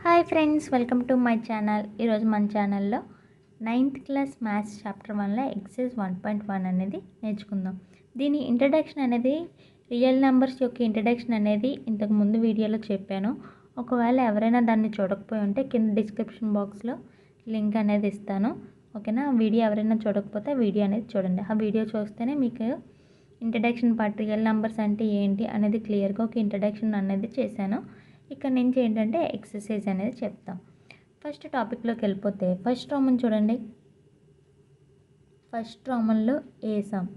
Hi friends, welcome to my channel. ఈరోజు మన ఛానల్లో 9th క్లాస్ మ్యాథ్స్ చాప్టర్ 1లో ఎక్సైజ్ 1.1 అనేది నేర్చుకుందాం. దీని ఇంట్రడక్షన్ అనేది రియల్ నెంబర్స్ యొక్క ఇంట్రడక్షన్ అనేది ఇంతకు ముందు వీడియోలో చెప్పాను. ఒకవేళ ఎవరైనా దాన్ని చూడకపోయి ఉంటే కింద డిస్క్రిప్షన్ బాక్స్లో లింక్ అనేది ఇస్తాను. ఓకేనా? ఆ వీడియో ఎవరైనా చూడకపోతే వీడియో అనేది చూడండి. ఆ వీడియో చూస్తేనే మీకు ఇంట్రడక్షన్ పార్ట్ రియల్ నెంబర్స్ అంటే ఏంటి అనేది క్లియర్గా ఒక ఇంట్రడక్షన్ అనేది చేశాను. ఇక్కడ నుంచి ఏంటంటే ఎక్సర్సైజ్ అనేది చెప్తాం. ఫస్ట్ టాపిక్లోకి వెళ్ళిపోతే ఫస్ట్ రోమన్ చూడండి. ఫస్ట్ రోమన్లో a sum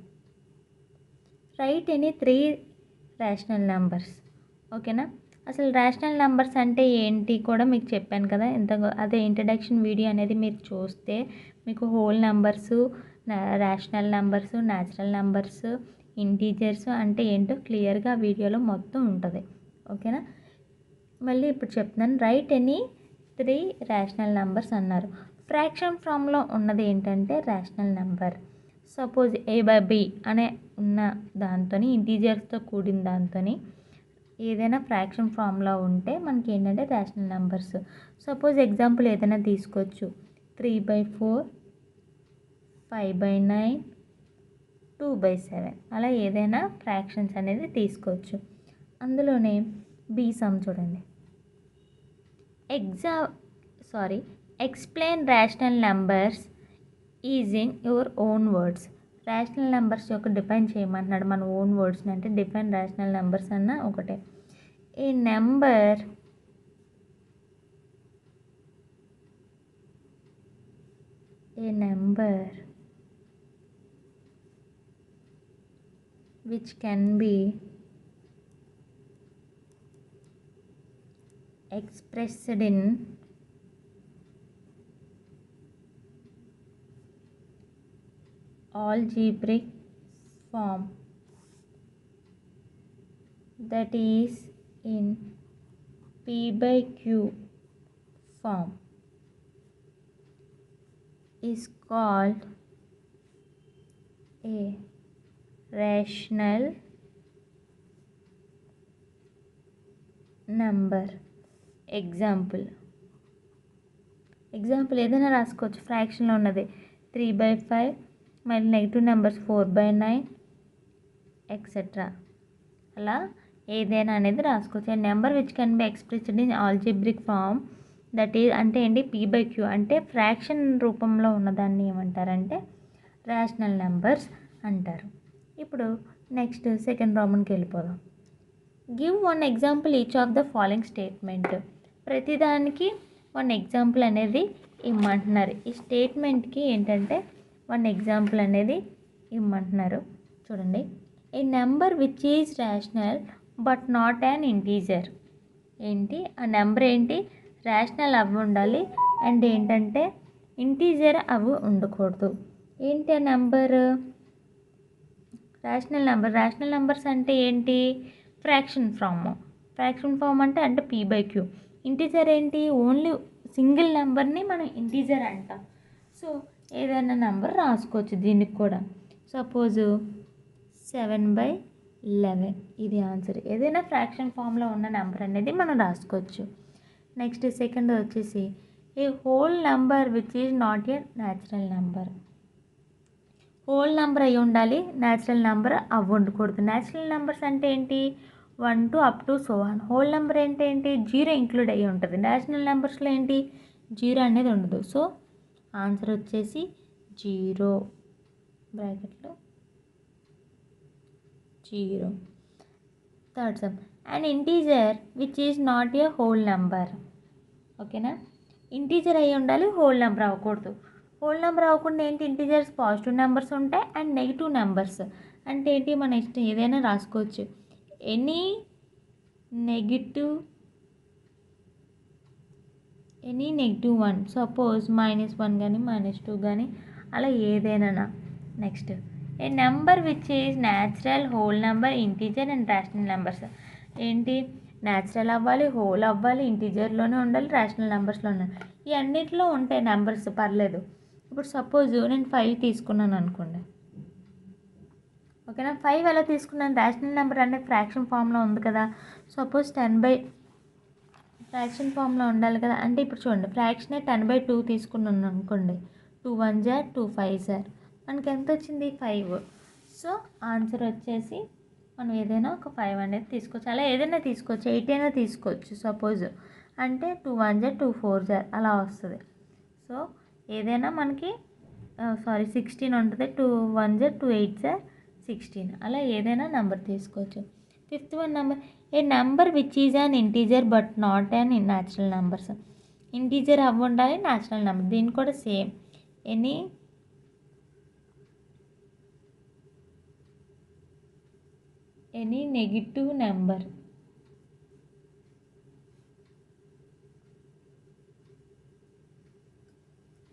write any 3 rational numbers. ఓకేనా? అసలు రేషనల్ నెంబర్స్ అంటే ఏంటి కూడా మీకు చెప్పాను కదా. అదే ఇంట్రడక్షన్ వీడియో అనేది మీరు చూస్తే మీకు whole numbers, rational numbers, natural numbers, integers అంటే ఏంటో క్లియర్గా వీడియోలో మొత్తం ఉంటుంది. ఓకేనా? మళ్ళీ ఇప్పుడు చెప్తున్నాను. రైట్ ఎనీ 3 రేషనల్ నెంబర్స్ అన్నారు. ఫ్రాక్షన్ ఫామ్లో ఉన్నది ఏంటంటే రేషనల్ నెంబర్. సపోజ్ a/b అనే ఉన్న దాంతో ఇంటీజర్స్తో కూడిన దాంతో ఏదైనా ఫ్రాక్షన్ ఫామ్లో ఉంటే మనకి ఏంటంటే రేషనల్ నెంబర్స్. సపోజ్ ఎగ్జాంపుల్ ఏదైనా తీసుకోవచ్చు. 3/4, 5/9, 2/7 అలా ఏదైనా ఫ్రాక్షన్స్ అనేది తీసుకోవచ్చు. అందులోనే బి సమ్ చూడండి. Explain rational numbers is in your own words. Rational numbers యొక్క డిఫైన్ చేయమంటున్నాడు మన ఓన్ వర్డ్స్ని. అంటే డిఫైన్ రేషనల్ నెంబర్స్ అన్న ఒకటే. A number which can be expressed in algebraic form, that is in p/q form, is called a rational number. Example ఏదైనా రాసుకోవచ్చు. ఫ్రాక్షన్లో ఉన్నది 3/5, మళ్ళీ నెగిటివ్ నెంబర్స్ 4/9 ఎక్సెట్రా. అలా ఏదైనా అనేది రాసుకోవచ్చు. And number which can be expressed in algebraic form, that is అంటే ఏంటి p/q అంటే ఫ్రాక్షన్ రూపంలో ఉన్నదాన్ని ఏమంటారంటే రేషనల్ నెంబర్స్ అంటారు. ఇప్పుడు నెక్స్ట్ సెకండ్ ప్రాబ్లంకి వెళ్ళిపోదాం. Give 1 example each of the following statement. ప్రతిదానికి 1 ఎగ్జాంపుల్ అనేది ఇమ్మంటున్నారు. ఈ స్టేట్మెంట్కి ఏంటంటే 1 ఎగ్జాంపుల్ అనేది ఇమ్మంటున్నారు. చూడండి. A number which is rational but not an integer. ఏంటి ఆ నెంబర్ ఏంటి? రేషనల్ అవి ఉండాలి అండ్ ఏంటంటే ఇంటీజర్ అవి ఉండకూడదు. ఏంటి ఆ నెంబర్? రేషనల్ నెంబర్స్ అంటే ఏంటి? ఫ్రాక్షన్ ఫామ్ అంటే p/q. ఇంటీజర్ ఏంటి? ఓన్లీ సింగిల్ నెంబర్ని మనం ఇంటీజర్ అంటాం. సో ఏదైనా నెంబర్ రాసుకోవచ్చు దీనికి కూడా. సపోజు 7/11 ఇది ఆన్సర్. ఏదైనా ఫ్రాక్షన్ ఫామ్లో ఉన్న నెంబర్ అనేది మనం రాసుకోవచ్చు. నెక్స్ట్ సెకండ్ వచ్చేసి ఏ whole number which is not a natural number. Whole number అయి ఉండాలి, న్యాచురల్ నెంబర్ అవి ఉండకూడదు. న్యాచురల్ నెంబర్స్ అంటే ఏంటి? 1 to up to so on. Whole number ఏంటి? 0 ఇంక్లూడ్ అయ్యి ఉంటుంది. న్యాచురల్ నెంబర్స్లో ఏంటి? 0 అనేది ఉండదు. సో ఆన్సర్ వచ్చేసి 0 బ్రాకెట్లో 0. Third sum and integer which is not a whole number. ఓకేనా? ఇంటీజర్ అయ్యి ఉండాలి, హోల్ నెంబర్ అవ్వకూడదు. హోల్ నెంబర్ అవ్వకుండా ఏంటి? ఇంటీజర్స్ పాజిటివ్ నెంబర్స్ ఉంటాయి అండ్ నెగిటివ్ నెంబర్స్ అంటే ఏంటి? మన ఇష్టం ఏదైనా రాసుకోవచ్చు. ఎనీ నెగిటివ్ 1, సపోజ్ -1 కానీ -2 కానీ అలా ఏదైనా. Next A number which is natural, whole number, integer and rational numbers. ఏంటి? న్యాచురల్ అవ్వాలి, హోల్ అవ్వాలి, ఇంటీజర్లోనే ఉండాలి, రేషనల్ నెంబర్స్లో ఉండాలి. ఈ అన్నిటిలో ఉంటాయి నెంబర్స్, పర్లేదు. ఇప్పుడు సపోజ్ నేను 5 తీసుకున్నాను అనుకోండి. ఓకేనా? 5 ఎలా తీసుకున్నాను? రేషనల్ నెంబర్ అంటే ఫ్రాక్షన్ ఫామ్లో ఉంది కదా. సపోజ్ 10/5 ఫ్రాక్షన్ ఫామ్లో ఉండాలి కదా. అంటే ఇప్పుడు చూడండి, ఫ్రాక్షన్ 10/2 తీసుకున్నాను అనుకోండి, 2 1 జార్ 2 5 జార్ మనకి ఎంత వచ్చింది 5. సో ఆన్సర్ వచ్చేసి మనం ఏదైనా ఒక 5 అనేది తీసుకోవచ్చు. అలా ఏదైనా తీసుకోవచ్చు, 8 అయినా తీసుకోవచ్చు సపోజ్. అంటే 2 1 జార్ 2 4 జార్ అలా వస్తుంది. సో ఏదైనా మనకి 16 ఉంటుంది. 2 1 జార్ 2 8 జార్ 16 అలా ఏదైనా నెంబర్ తీసుకోవచ్చు. Fifth one number, A number which is an integer but not an natural numbers. Integer అవి ఉండాలి, న్యాచురల్ నెంబర్. దీనికి కూడా సేమ్, ఎనీ నెగిటివ్ నెంబర్.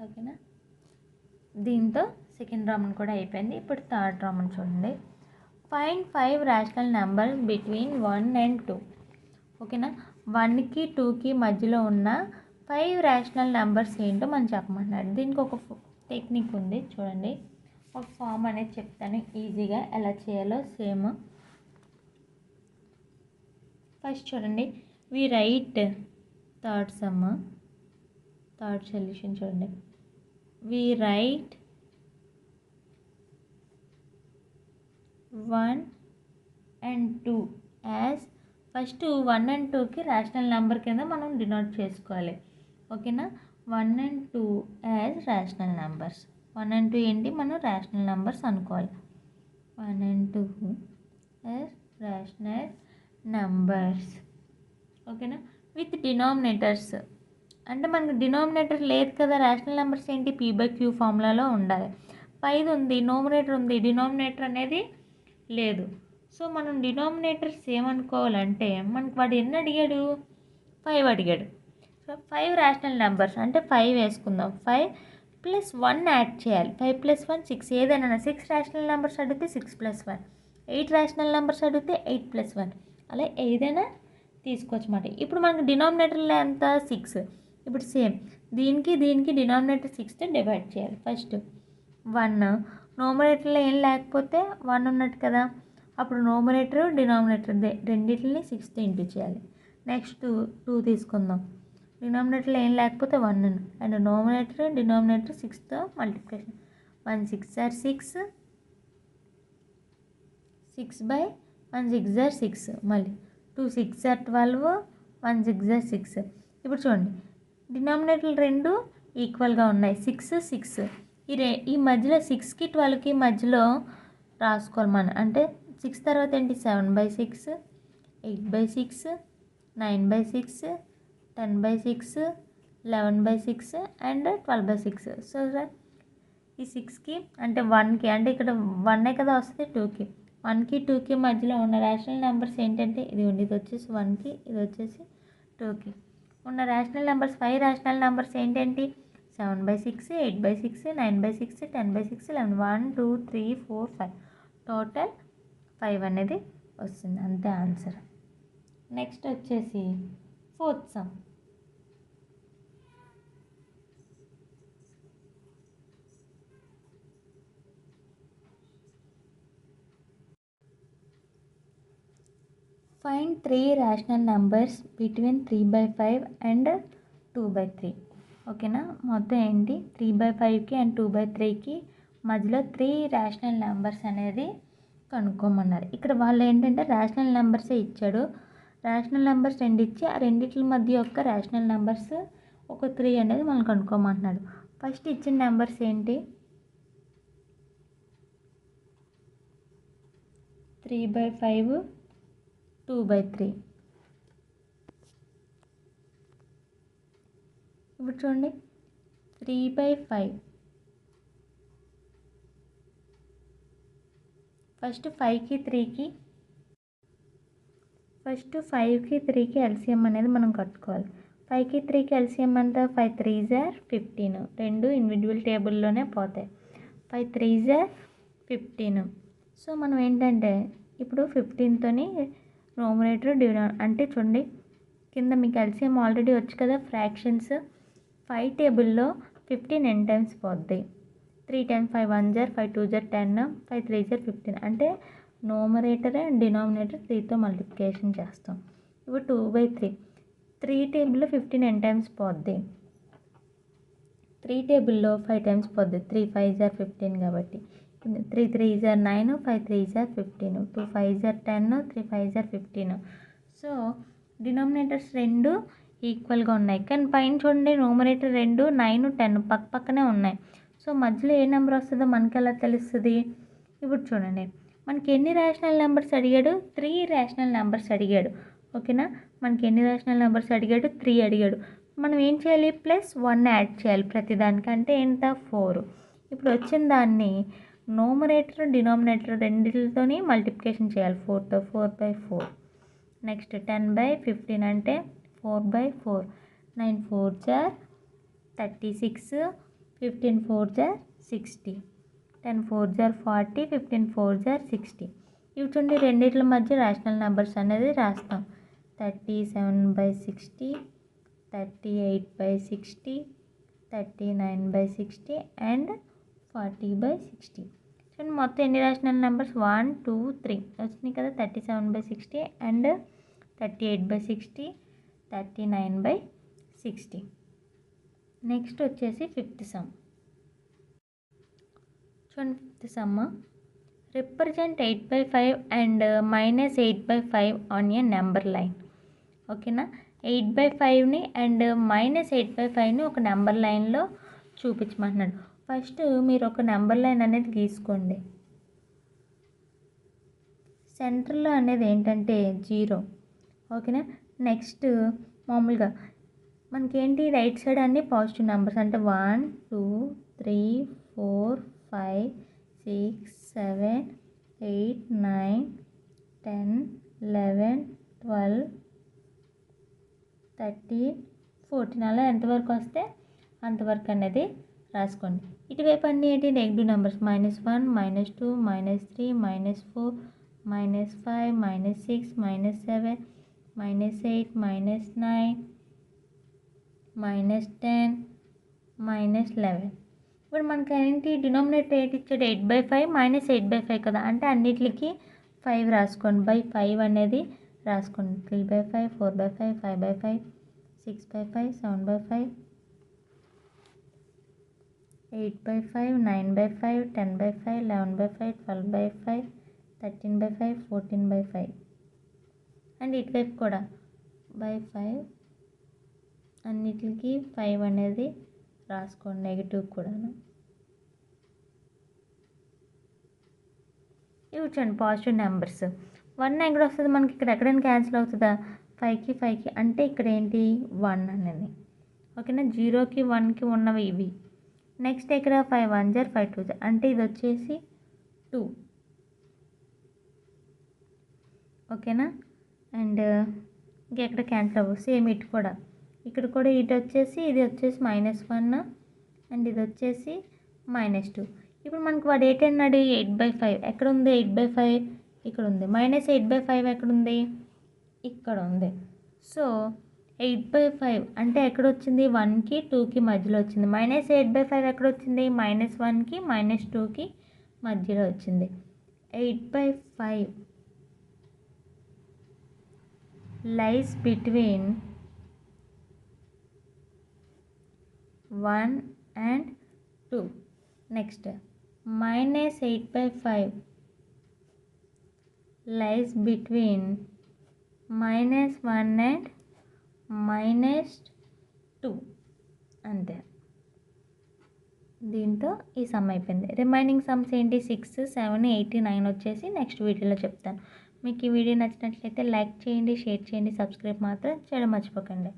ఓకేనా, దీంతో సెకండ్ రామన్ కూడా అయిపోయింది. ఇప్పుడు థర్డ్ రామన్ చూడండి. Find 5 rational number between 1 and 2. ఓకేనా, 1కి 2కి మధ్యలో ఉన్న 5 రేషనల్ నెంబర్స్ ఏంటో మనం చెప్పమంటున్నాడు. దీనికి ఒక టెక్నిక్ ఉంది చూడండి. ఒక ఫామ్ అనేది చెప్తాను ఈజీగా ఎలా చేయాలో. సేమ్ ఫస్ట్ చూడండి, వి రైట్ థర్డ్ సొల్యూషన్ చూడండి. We write 1 and 2 as, first 1 and 2కి రేషనల్ నెంబర్ కింద మనం డినోట్ చేసుకోవాలి. ఓకేనా, 1 and 2 as rational numbers. 1 and 2 ఏంటి, మనం రేషనల్ నెంబర్స్ అనుకోవాలి. 1 and 2 యాజ్ రేషనల్ నెంబర్స్. ఓకేనా, విత్ డినామినేటర్స్. అంటే మనకు డినామినేటర్ లేదు కదా, రేషనల్ నెంబర్స్ ఏంటి P/Q ఫార్ములాలో ఉండాలి. 5 ఉంది, నోమినేటర్ ఉంది, డినామినేటర్ అనేది లేదు. సో మనం డినామినేటర్స్ ఏమనుకోవాలంటే, మనకు వాడు ఎన్ని అడిగాడు, 5 అడిగాడు. సో 5 రేషనల్ నెంబర్స్ అంటే 5 వేసుకుందాం. 5 + 1 యాడ్ చేయాలి. 5 + 1 6. ఏదైనా 6 రేషనల్ నెంబర్స్ అడిగితే 6 + 1. 8 రేషనల్ నెంబర్స్ అడిగితే 8 + 1. అలా ఏదైనా తీసుకోవచ్చు అన్నమాట. ఇప్పుడు మనకు డినామినేటర్లో ఎంత 6. ఇప్పుడు సేమ్ దీనికి డినామినేటర్ 6తో డివైడ్ చేయాలి. ఫస్ట్ 1, నోమినేటర్లో ఏం లేకపోతే 1 ఉన్నట్టు కదా, అప్పుడు నోమినేటర్ డినామినేటర్ రెండింటిని 6తో ఇంటూ చేయాలి. నెక్స్ట్ 2 తీసుకుందాం. డినామినేటర్లో ఏం లేకపోతే 1 అండ్ నోమినేటర్ డినామినేటర్ 6తో మల్టిప్లికేషన్. 1 6 are 6, 6/1 6 are 6. మళ్ళీ 2 6 are 12, 1 6 are 6. ఇప్పుడు చూడండి, డినామినేటర్లు రెండు ఈక్వల్గా ఉన్నాయి, 6 6. ఈ మధ్యలో 6కి 12కి మధ్యలో రాసుకోవాలి మనం. అంటే 6 తర్వాత ఏంటి, 7/6, 8/6, 9/6, 10/6, 11/6 అండ్ 12/6. సో ఈ 6కి అంటే 1కి, అంటే ఇక్కడ 1 కదా వస్తుంది, 2కి 1కి 2కి మధ్యలో ఉన్న రేషనల్ నెంబర్స్ ఏంటంటే ఇది వచ్చేసి 1కి, ఇది వచ్చేసి 2కి ఉన్న రేషనల్ నెంబర్స్. 5 రేషనల్ నెంబర్స్ ఏంటంటే 7/6, 8/6, 9/6, 10/6, 11. 1 2 3 4 5 టోటల్ 5 అనేది వస్తుంది. అంతే ఆన్సర్. నెక్స్ట్ వచ్చేసి fourth sum. Find 3 rational numbers between 3/5 and 2/3. ఓకేనా, మొత్తం ఏంటి 3/5కి అండ్ 2/3కి మధ్యలో 3 రేషనల్ నెంబర్స్ అనేది కనుక్కోమన్నారు. ఇక్కడ వాళ్ళు ఏంటంటే రేషనల్ నెంబర్సే ఇచ్చాడు. రేషనల్ నెంబర్స్ 2 ఇచ్చి ఆ రెండింటి మధ్య యొక్క రేషనల్ నెంబర్స్ ఒక 3 అనేది మనం కనుక్కోమంటున్నాడు. ఫస్ట్ ఇచ్చిన నెంబర్స్ ఏంటి, 3/5, 2/3. ఇప్పుడు చూడండి 3/5. ఫస్ట్ 5కి 3కి ఎల్సిఎం అనేది మనం కట్టుకోవాలి. 5కి 3కి ఎల్సిఎం అంతా 5 3s are 15. రెండు ఇండివిజువల్ టేబుల్లోనే పోతాయి. 5 3s are 15. సో మనం ఏంటంటే ఇప్పుడు 15తోని నోమినేటర్ అంటే చూడండి కింద మీకు ఎల్సిఎం ఆల్రెడీ వచ్చు కదా, ఫ్రాక్షన్స్ 5 టేబుల్లో 15 n టైమ్స్ పోద్ది. 3 times 5 1s are 5 2s are 10, 5 3s are 15. అంటే నోమరేటర్ అండ్ డినామినేటర్ 3తో మల్టిప్లికేషన్ చేస్తాం. ఇప్పుడు 2/3 3 టేబుల్లో 15 ఎన్ టైమ్స్ పోద్ది, 3 టేబుల్లో 5 టైమ్స్ పోద్ది. 3 5 ఆర్ 15 కాబట్టి 3 3 or 9, 5 3 or 15, 2 5 or 10, 3 5 or 15. So denominators రెండు ఈక్వల్గా ఉన్నాయి, కానీ పైన చూడండి న్యూమరేటర్ 2 9 10 పక్క పక్కనే ఉన్నాయి. సో మధ్యలో ఏ నెంబర్ వస్తుందో మనకి ఎలా తెలుస్తుంది? ఇప్పుడు చూడండి, మనకి ఎన్ని రేషనల్ నెంబర్స్ అడిగాడు? 3 రేషనల్ నెంబర్స్ అడిగాడు. ఓకేనా, మనకి ఎన్ని రేషనల్ నెంబర్స్ అడిగాడు? 3 అడిగాడు. మనం ఏం చేయాలి? +1 యాడ్ చేయాలి ప్రతిదానికి, అంటే ఎంత? 4. ఇప్పుడు వచ్చిన దాన్ని న్యూమరేటర్ డినామినేటర్ రెండింటితోని మల్టిప్లికేషన్ చేయాలి. 4తో 4/4. నెక్స్ట్ 10/15 అంటే 4/4. 9 4s are 36, 15 4s are 60, 10 4s are 40, 15 4s are 60. ఇవి చూడండి, రెండిట్ల మధ్య రేషనల్ నెంబర్స్ అనేది రాస్తాం. 37/60, 38/60, 39/60 అండ్ 40/60. చూడండి మొత్తం ఎన్ని రేషనల్ నెంబర్స్? 1 2 3 వచ్చినాయి కదా. 37/60 అండ్ 38/60, 39/60. నెక్స్ట్ వచ్చేసి ఫిఫ్త్ సమ్. చూడండి fifth sum, represent 8/5 and -8/5 on a number line. ఓకేనా, 8/5ని అండ్ -8/5ని ఒక నెంబర్ లైన్లో చూపించమంటున్నాడు. ఫస్ట్ మీరు ఒక నెంబర్ లైన్ అనేది గీసుకోండి. సెంటర్లో అనేది ఏంటంటే 0. ఓకేనా, నెక్స్ట్ మామూలుగా మనకేంటి రైట్ సైడ్ అన్నీ పాజిటివ్ నెంబర్స్, అంటే 1 2 3 4 5 6 7 8 9 10 11 12 13 14 అలా ఎంతవరకు వస్తే అంతవరకు అనేది రాసుకోండి. ఇటువైపు అన్నీ ఏంటి? Negative numbers, -1 -2 -3 -4 -5 -6 -7 -8 -9 -10 -11. ఇప్పుడు మనకి ఏంటి డినామినేటర్ ఏంటి ఇచ్చాడు? 8/5 -8/5 కదా, అంటే అన్నిటికి 5 రాసుకోండి. 5 అనేది రాసుకోండి. 3/5 4/5 5/5 6/5 7/5 8/5 9/5 10/5 11/5 12/5 13/5 14/5. అండ్ ఇటువైపు కూడా 5 అన్నిటికి 5 అనేది రాసుకోండి, నెగిటివ్ కూడా. ఇవి చూడండి పాజిటివ్ నెంబర్స్. 1 ఎక్కడ వస్తుంది మనకి? ఇక్కడ ఎక్కడైనా క్యాన్సిల్ అవుతుందా? 5కి అంటే ఇక్కడ ఏంటి? 1 అనేది. ఓకేనా, 0కి 1కి ఉన్నవి ఇవి. నెక్స్ట్ ఇక్కడ 5 1s are 5 2s అంటే ఇది వచ్చేసి 2. ఓకేనా, అండ్ ఇంకెక్కడ క్యాన్సిల్ అవ్వదు. సేమ్ ఇటు కూడా, ఇక్కడ కూడా ఇటు వచ్చేసి ఇది వచ్చేసి -1 అండ్ ఇది వచ్చేసి -2. ఇప్పుడు మనకు వాడు ఏంటన్నాడు? 8/5 ఎక్కడ ఉంది? 8/5 ఇక్కడ ఉంది. -8/5 ఎక్కడ ఉంది? ఇక్కడ ఉంది. సో 8/5 అంటే ఎక్కడ వచ్చింది? 1కి 2కి మధ్యలో వచ్చింది. -8/5 ఎక్కడ వచ్చింది? -1కి -2కి మధ్యలో వచ్చింది. 8/5 lies between 1 and 2. Next, -8/5 lies between -1 and -2. అంతే. దీంతో ఈ సమ్ అయిపోయింది. రిమైనింగ్ సమ్స్ ఏంటి? 6 7 8 9 వచ్చేసి నెక్స్ట్ వీడియోలో చెప్తాను. మీకు ఈ వీడియో నచ్చినట్లయితే లైక్ చేయండి, షేర్ చేయండి, సబ్స్క్రైబ్ మాత్రం చేయడం మర్చిపోకండి.